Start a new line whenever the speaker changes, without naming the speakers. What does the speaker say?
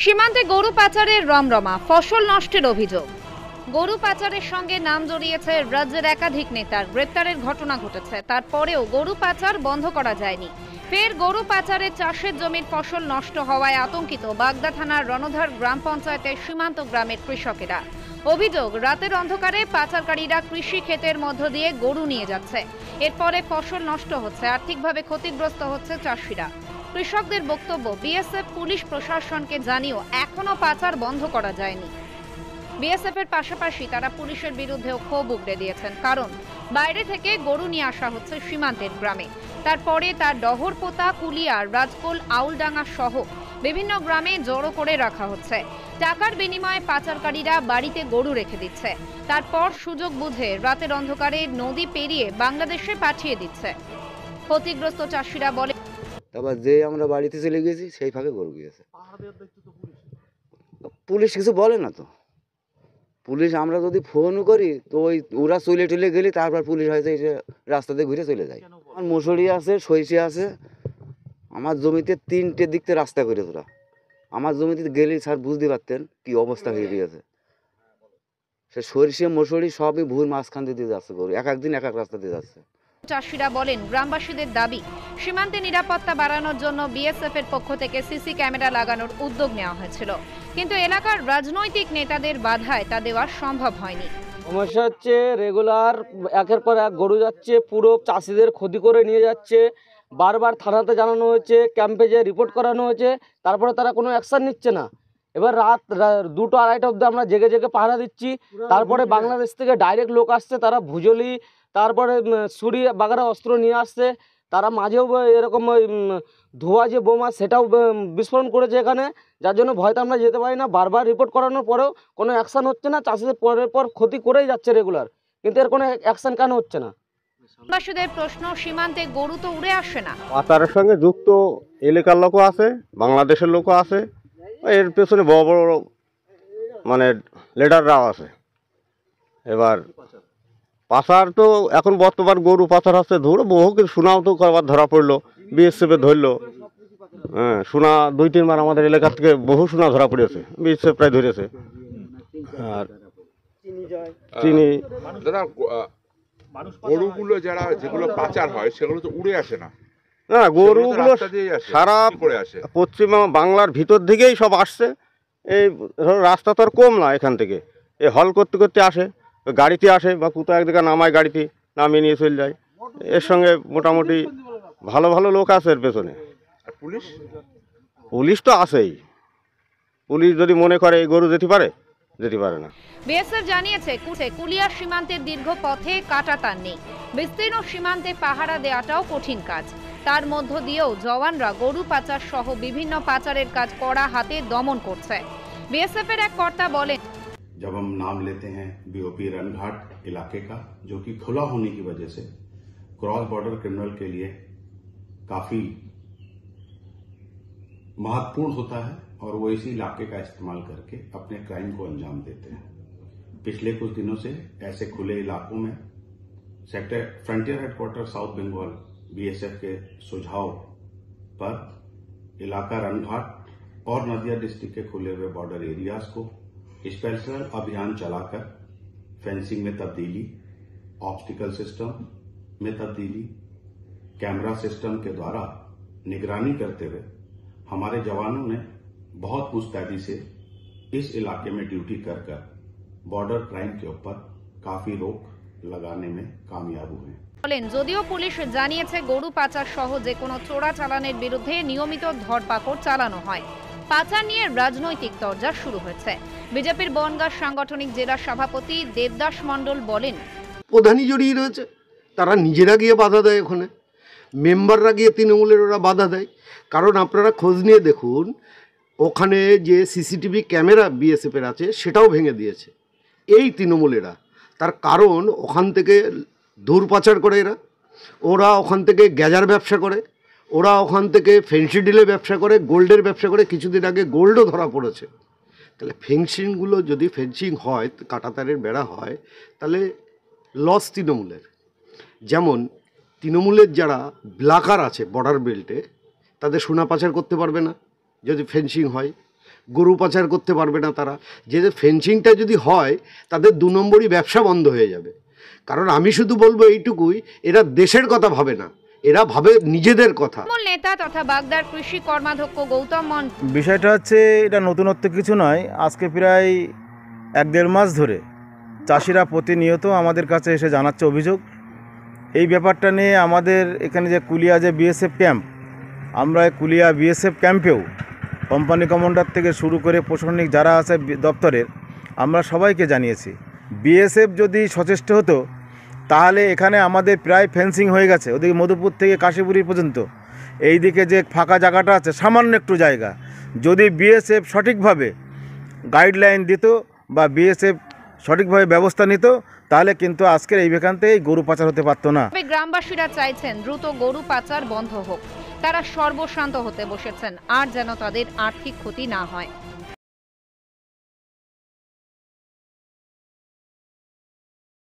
সীমান্তে গরু পাচারের রমরমা, ফসল নষ্টের অভিযোগ। গরু পাচারের সঙ্গে নাম জড়িয়েছে রাজ্যের একাধিক নেতার। গ্রেপ্তারের ঘটনা ঘটেছে, তারপরেও গরু পাচার বন্ধ করা যায়নি। ফের গরু পাচারে চাষের জমির ফসল নষ্ট হওয়ায় আতঙ্কিত বাগদা থানার রণধার গ্রাম পঞ্চায়েতের সীমান্ত গ্রামের কৃষকেরা। অভিযোগ, রাতের অন্ধকারে পাচারকারীরা কৃষি ক্ষেতের মধ্য দিয়ে গরু নিয়ে যাচ্ছে। এরপরে ফসল নষ্ট হচ্ছে, আর্থিকভাবে ক্ষতিগ্রস্ত হচ্ছে চাষিরা। কৃষকদের বক্তব্য, বিএসএফ পুলিশ প্রশাসনকে জানিয়েও এখনো পাচার বন্ধ করা যায়নি। বিএসএফ এর পাশাপাশি তারা পুলিশের বিরুদ্ধেও ক্ষোভ উগড়ে দিয়েছেন, কারণ বাইরে থেকে গরু নিয়ে আসা হচ্ছে সীমান্তের গ্রামে। তারপরে তার ডহরপোতা, কুলিয়ার, রাজকোল, আউলডাঙ্গা সহ বিভিন্ন গ্রামে জড়ো করে রাখা হচ্ছে। টাকার বিনিময়ে পাচারকারীরা বাড়িতে গরু রেখে দিচ্ছে, তারপর সুযোগ বুঝে রাতের অন্ধকারে নদী পেরিয়ে বাংলাদেশে পাঠিয়ে দিচ্ছে। ক্ষতিগ্রস্ত চাষিরা বলে,
তারপর যে আমরা বাড়িতে চলে গেছি সেই ফাঁকে গরু গিয়েছে। পুলিশ কিছু বলে না তো। পুলিশ আমরা যদি ফোন করি তো ওই ওরা চলে টলে গেলে তারপর পুলিশ হয়তো এসে রাস্তাতে ঘুরে চলে যায়। আমার মুসুরি আছে, সইষে আছে, আমার জমিতে 3টে দিকতে রাস্তা করে তোরা। আমার জমিতে গেলেই স্যার বুঝতে পারতেন কি অবস্থা হয়ে গিয়েছে। সে সরিষে মশুরি সবই ভুল মাঝখান দিয়ে যাচ্ছে গরু, এক একদিন এক এক রাস্তা দিয়ে যাচ্ছে।
চাষিরা বলেন, গ্রামবাসীদের দাবি সীমান্তে নিরাপত্তা বাড়ানোর জন্য বিএসএফ এর পক্ষ থেকে সিসি ক্যামেরা লাগানোর উদ্যোগ নেওয়া হয়েছিল, কিন্তু এলাকার রাজনৈতিক নেতাদের বাধায় তা দেওয়া সম্ভব হয়নি।
সমস্যা হচ্ছে রেগুলার একের পর এক গরু যাচ্ছে, পুরো চাষিদের ক্ষতি করে নিয়ে যাচ্ছে। বারবার থানাতে জানানো হয়েছে, ক্যাম্পে যে রিপোর্ট করানো হয়েছে, তারপরে তারা কোনো অ্যাকশন নিচ্ছে না। এবার রাত 2টো 2:30 অবধি আমরা জেগে জেগে পাহারা দিচ্ছি। তারপরে বাংলাদেশ থেকে ডাইরেক্ট লোক আসছে, তারা ভুজলি, তারপরে ছুরি বাগারা অস্ত্র নিয়ে আসছে। তারা মাঝেও এরকম ওই ধোয়া যে বোমা সেটাও বিস্ফোরণ করেছে এখানে, যার জন্য ভয়তে আমরা যেতে পারি না। বারবার রিপোর্ট করানোর পরেও কোনো অ্যাকশন হচ্ছে না। চাষিদের পরের পর ক্ষতি করেই যাচ্ছে রেগুলার, কিন্তু এর কোনো অ্যাকশন কেন হচ্ছে না?
গ্রামবাসীদের প্রশ্ন, সীমান্তে গরু তো উড়ে আসে না।
পাচারের সঙ্গে যুক্ত এলাকার লোকও আছে, বাংলাদেশের লোকও আছে, এর পেছনে বড় বড় মানে লিডাররাও আছে। এবার পাচার তো এখন বর্তমান গরু পাচার হচ্ছে, ধরো বহু কিছু শোনাও তো করবার ধরা পড়লো, বিএসএফে ধরলো। হ্যাঁ, শোনা 2-3 বার আমাদের এলাকার থেকে বহু শোনা ধরা পড়েছে, বিএসএফ প্রায় ধরেছে। আর চিনি
গরুগুলো যেগুলো পাচার হয় সেগুলো তো উড়ে আসে না।
না, গরুগুলো সারা পশ্চিম বাংলার ভিতর দিকেই সব আসছে। এই ধরো রাস্তা তো আর কম না, এখান থেকে এই হল করতে করতে আসে, গাড়িতে আসে বা কোথাও একদিকে নামায়, গাড়িতে নামিয়ে নিয়ে চলে যায়। এর সঙ্গে মোটামুটি ভালো ভালো লোক আছে এর পেছনে। পুলিশ তো আছেই। পুলিশ যদি মনে করে এই গরু যেতে পারে না।
বিএসএফ জানিয়েছে, কুলিয়ার সীমান্তের দীর্ঘ পথে কাঁটাতার নেই। বিস্তীর্ণ সীমান্তে পাহারা দেওয়াটাও কঠিন কাজ। তার মধ্য দিয়েও জওয়ানরা গরু পাচার সহ বিভিন্ন পাচারের কাজ কড়া হাতে দমন করছে। বিএসএফ এর এক কর্তা বলেন,
जब हम नाम लेते हैं बीओपी रनघाट इलाके का, जो कि खुला होने की वजह से क्रॉस बॉर्डर क्रिमिनल के लिए काफी महत्वपूर्ण होता है और वो इसी इलाके का इस्तेमाल करके अपने क्राइम को अंजाम देते हैं। पिछले कुछ दिनों से ऐसे खुले इलाकों में sector frontier headquarter south Bengal BSF के सुझाव पर इलाका रनघाट और नदिया डिस्ट्रिक्ट के खुले हुए बॉर्डर एरियाज को स्पेशल अभियान चलाकर फेंसिंग में तब्दीली, ऑब्स्टिकल सिस्टम में तब्दीली, कैमरा सिस्टम के द्वारा निगरानी करते हुए हमारे जवानों ने बहुत मुस्तैदी से इस इलाके में ड्यूटी कर बॉर्डर क्राइम के ऊपर काफी रोक लगाने में कामयाब हुए।
যদিও পুলিশ জানিয়েছে গরু পাচার সহ যে কোনো চোরাচালানের বিরুদ্ধে নিয়মিত ধরপাকড় চালানো হয়। পাচার নিয়ে রাজনৈতিক তরজা শুরু হয়েছে। বিজেপির বনগাঁ সাংগঠনিক জেলা সভাপতি দেবদাস মণ্ডল বলেন,
প্রধানই জড়িয়ে রয়েছে, তারা নিজেরা গিয়ে বাধা দেয়, ওখানে মেম্বাররা গিয়ে তৃণমূলের ওরা বাধা দেয়। কারণ আপনারা খোঁজ নিয়ে দেখুন, ওখানে যে সিসিটিভি ক্যামেরা বিএসএফের আছে সেটাও ভেঙে দিয়েছে এই তৃণমূলেরা। তার কারণ ওখান থেকে দূর পাচার করে ওরা ওখান থেকে গ্যাজার ব্যবসা করে, ওরা ওখান থেকে ফেন্সিডিলে ব্যবসা করে, গোল্ডের ব্যবসা করে। কিছুদিন আগে গোল্ডও ধরা পড়েছে। তাহলে ফেন্সিংগুলো যদি ফেন্সিং হয়, কাঁটাতারের বেড়া হয়, তাহলে লস তৃণমূলের। যেমন তৃণমূলের যারা ব্লাকার আছে বর্ডার বেল্টে, তাদের সোনা পাচার করতে পারবে না যদি ফেন্সিং হয়। গরু পাচার করতে পারবে না তারা। যে ফেন্সিংটা যদি হয় তাদের 2 নম্বরই ব্যবসা বন্ধ হয়ে যাবে। কারণ আমি শুধু বলবো এইটুকুই, এরা দেশের কথা ভাবে না, এরা ভাবে নিজেদের কথা।
তৃণমূল নেতা তথা বাগদার কৃষি কর্মাধ্যক্ষ গৌতম মন্ডল
বিষয়টা হচ্ছে এটা নতুনত্ব কিছু নয়। আজকে প্রায় 1-1.5 মাস ধরে চাষিরা প্রতিনিয়ত আমাদের কাছে এসে জানাচ্ছে অভিযোগ। এই ব্যাপারটা নিয়ে আমাদের এখানে যে কুলিয়া যে বিএসএফ ক্যাম্প, আমরা কুলিয়া বিএসএফ ক্যাম্পেও কোম্পানি কমান্ডার থেকে শুরু করে প্রশাসনিক যারা আছে দপ্তরের, আমরা সবাইকে জানিয়েছি। বিএসএফ যদি সচেষ্ট হতো তাহলে এখানে আমাদের প্রায় ফেন্সিং হয়ে গেছে, ওদিকে মধুপুর থেকে কাশীপুরি পর্যন্ত। এই দিকে যে ফাঁকা জায়গাটা আছে সামান্য একটু জায়গা, যদি বিএসএফ সঠিকভাবে গাইডলাইন দিত বা বিএসএফ সঠিকভাবে ব্যবস্থা নিত, তাহলে কিন্তু আজকের এই এখান থেকে গরু পাচার হতে পারতো না।
গ্রামবাসীরা চাইছেন দ্রুত গরু পাচার বন্ধ হোক। তারা সর্বশান্ত হতে বসেছেন, আর যেন তাদের আর্থিক ক্ষতি না হয়।